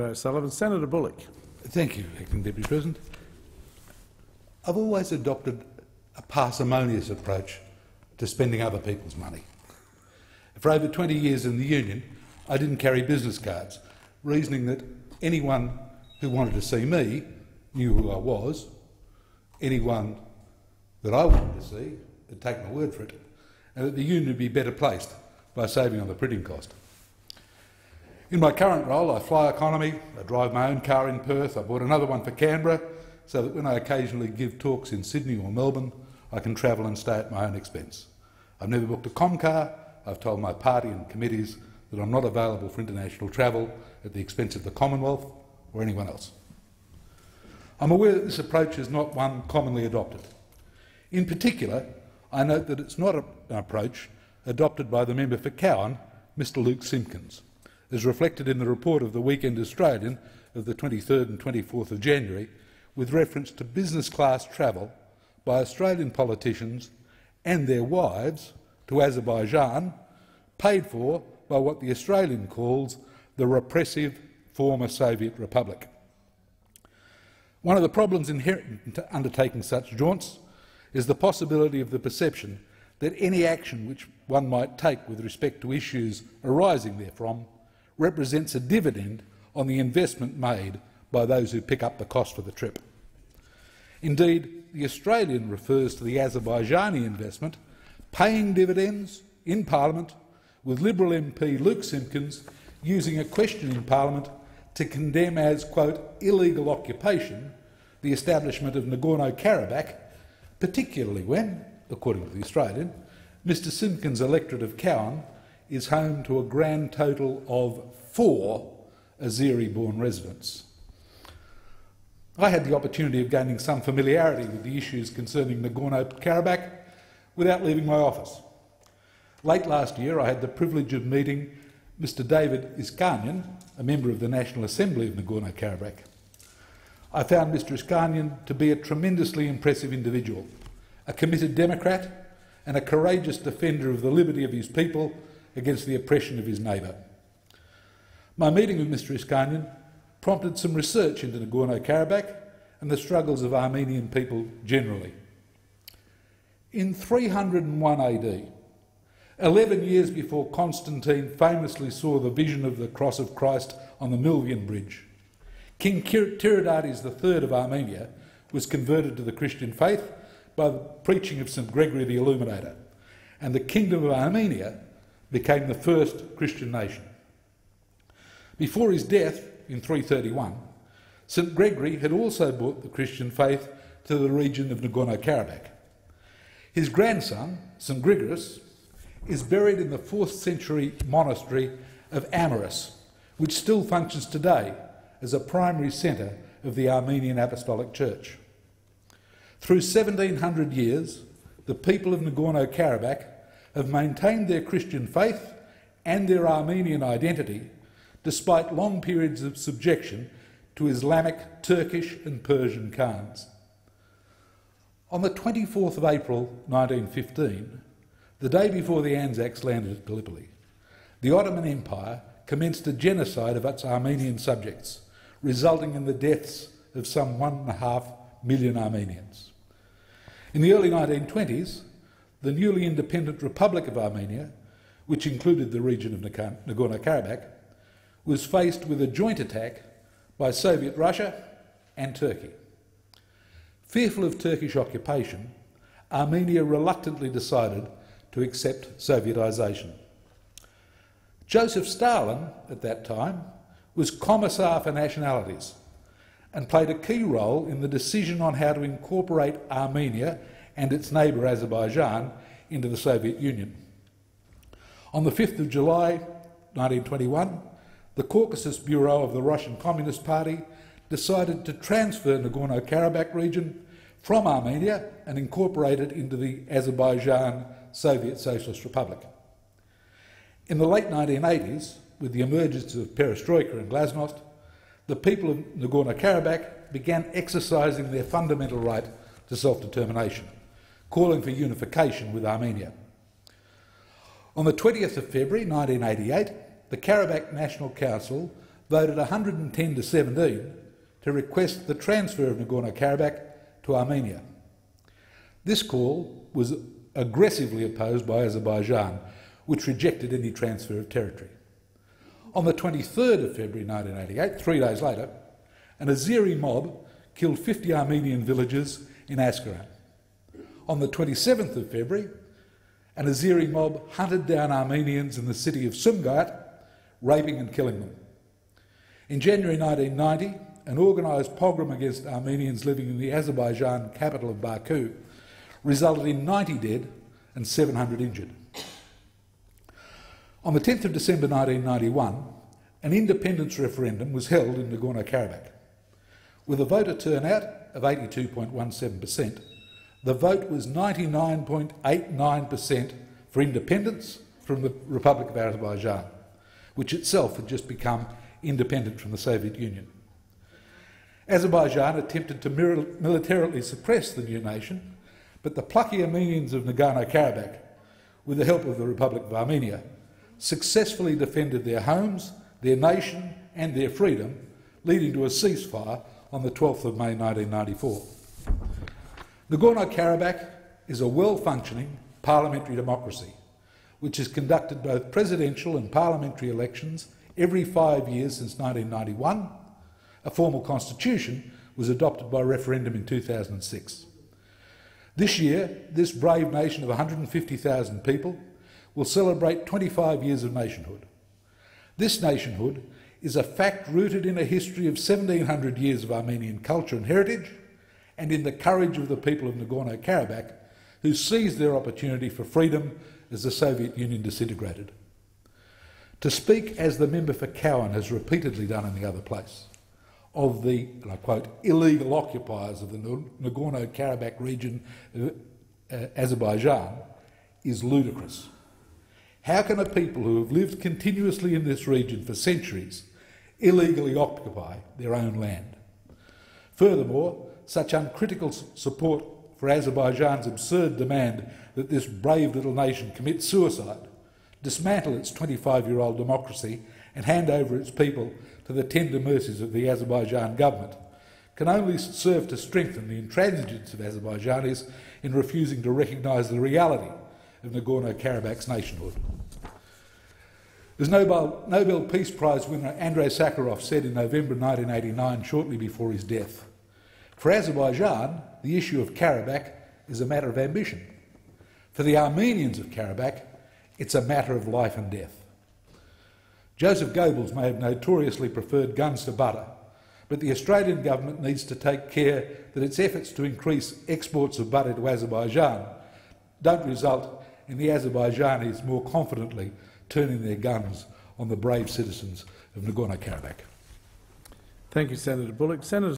O'Sullivan. Senator Bullock. Thank you, Acting Deputy President. I've always adopted a parsimonious approach to spending other people's money. For over 20 years in the union, I didn't carry business cards, reasoning that anyone who wanted to see me knew who I was. Anyone that I wanted to see had taken my word for it, and that the union would be better placed by saving on the printing cost. In my current role, I fly economy, I drive my own car in Perth, I bought another one for Canberra, so that when I occasionally give talks in Sydney or Melbourne, I can travel and stay at my own expense. I've never booked a Comcar. I've told my party and committees that I'm not available for international travel at the expense of the Commonwealth or anyone else. I'm aware that this approach is not one commonly adopted. In particular, I note that it's not an approach adopted by the member for Cowan, Mr Luke Simpkins, as reflected in the report of the Weekend Australian of the 23rd and 24th of January, with reference to business class travel by Australian politicians and their wives to Azerbaijan, paid for by what the Australian calls the repressive former Soviet Republic. One of the problems inherent in undertaking such jaunts is the possibility of the perception that any action which one might take with respect to issues arising therefrom represents a dividend on the investment made by those who pick up the cost for the trip. Indeed, the Australian refers to the Azerbaijani investment paying dividends in Parliament, with Liberal MP Luke Simpkins using a question in Parliament to condemn as, quote, illegal occupation the establishment of Nagorno-Karabakh, particularly when, according to the Australian, Mr Simpkins' electorate of Cowan is home to a grand total of 4 Azeri-born residents. I had the opportunity of gaining some familiarity with the issues concerning Nagorno-Karabakh without leaving my office. Late last year, I had the privilege of meeting Mr David Iskanyan, a member of the National Assembly of Nagorno-Karabakh. I found Mr Iskanyan to be a tremendously impressive individual, a committed Democrat and a courageous defender of the liberty of his people against the oppression of his neighbour. My meeting with Mr Iskanyan prompted some research into Nagorno-Karabakh and the struggles of Armenian people generally. In 301 AD, 11 years before Constantine famously saw the vision of the cross of Christ on the Milvian Bridge, King Tiridates III of Armenia was converted to the Christian faith by the preaching of St Gregory the Illuminator, and the Kingdom of Armenia became the first Christian nation. Before his death in 331, St Gregory had also brought the Christian faith to the region of Nagorno-Karabakh. His grandson, St Grigoris, is buried in the 4th century monastery of Amaris, which still functions today as a primary centre of the Armenian Apostolic Church. Through 1700 years, the people of Nagorno-Karabakh have maintained their Christian faith and their Armenian identity despite long periods of subjection to Islamic, Turkish and Persian Khans. On the 24th of April 1915, the day before the Anzacs landed at Gallipoli, the Ottoman Empire commenced a genocide of its Armenian subjects, resulting in the deaths of some 1.5 million Armenians. In the early 1920s, the newly independent Republic of Armenia, which included the region of Nagorno-Karabakh, was faced with a joint attack by Soviet Russia and Turkey. Fearful of Turkish occupation, Armenia reluctantly decided to accept Sovietisation. Joseph Stalin, at that time, was Commissar for Nationalities and played a key role in the decision on how to incorporate Armenia and its neighbour Azerbaijan into the Soviet Union. On the 5th of July 1921, the Caucasus Bureau of the Russian Communist Party decided to transfer Nagorno-Karabakh region from Armenia and incorporate it into the Azerbaijan Soviet Socialist Republic. In the late 1980s, with the emergence of perestroika and glasnost, the people of Nagorno-Karabakh began exercising their fundamental right to self-determination, calling for unification with Armenia. On the 20th of February 1988, the Karabakh National Council voted 110 to 17 to request the transfer of Nagorno-Karabakh to Armenia. This call was aggressively opposed by Azerbaijan, which rejected any transfer of territory. On the 23rd of February 1988, 3 days later, an Azeri mob killed 50 Armenian villagers in Askeran. On the 27th of February, an Azeri mob hunted down Armenians in the city of Sumgayit, raping and killing them. In January 1990, an organised pogrom against Armenians living in the Azerbaijan capital of Baku resulted in 90 dead and 700 injured. On the 10th of December 1991, an independence referendum was held in Nagorno-Karabakh. With a voter turnout of 82.17%, the vote was 99.89% for independence from the Republic of Azerbaijan, which itself had just become independent from the Soviet Union. Azerbaijan attempted to militarily suppress the new nation, but the plucky Armenians of Nagorno-Karabakh, with the help of the Republic of Armenia, successfully defended their homes, their nation and their freedom, leading to a ceasefire on the 12th of May 1994. Nagorno-Karabakh is a well-functioning parliamentary democracy, which has conducted both presidential and parliamentary elections every 5 years since 1991. A formal constitution was adopted by referendum in 2006. This year, this brave nation of 150,000 people will celebrate 25 years of nationhood. This nationhood is a fact rooted in a history of 1,700 years of Armenian culture and heritage, and in the courage of the people of Nagorno-Karabakh, who seized their opportunity for freedom as the Soviet Union disintegrated. To speak, as the member for Cowan has repeatedly done in the other place, of the, and I quote, illegal occupiers of the Nagorno-Karabakh region of Azerbaijan is ludicrous. How can a people who have lived continuously in this region for centuries illegally occupy their own land? Furthermore, such uncritical support for Azerbaijan's absurd demand that this brave little nation commit suicide, dismantle its 25-year-old democracy and hand over its people to the tender mercies of the Azerbaijan government can only serve to strengthen the intransigence of Azerbaijanis in refusing to recognise the reality of Nagorno-Karabakh's nationhood. As Nobel Peace Prize winner Andrei Sakharov said in November 1989, shortly before his death, for Azerbaijan, the issue of Karabakh is a matter of ambition. For the Armenians of Karabakh, it's a matter of life and death. Joseph Goebbels may have notoriously preferred guns to butter, but the Australian government needs to take care that its efforts to increase exports of butter to Azerbaijan don't result in the Azerbaijanis more confidently turning their guns on the brave citizens of Nagorno-Karabakh. Thank you, Senator Bullock. Senator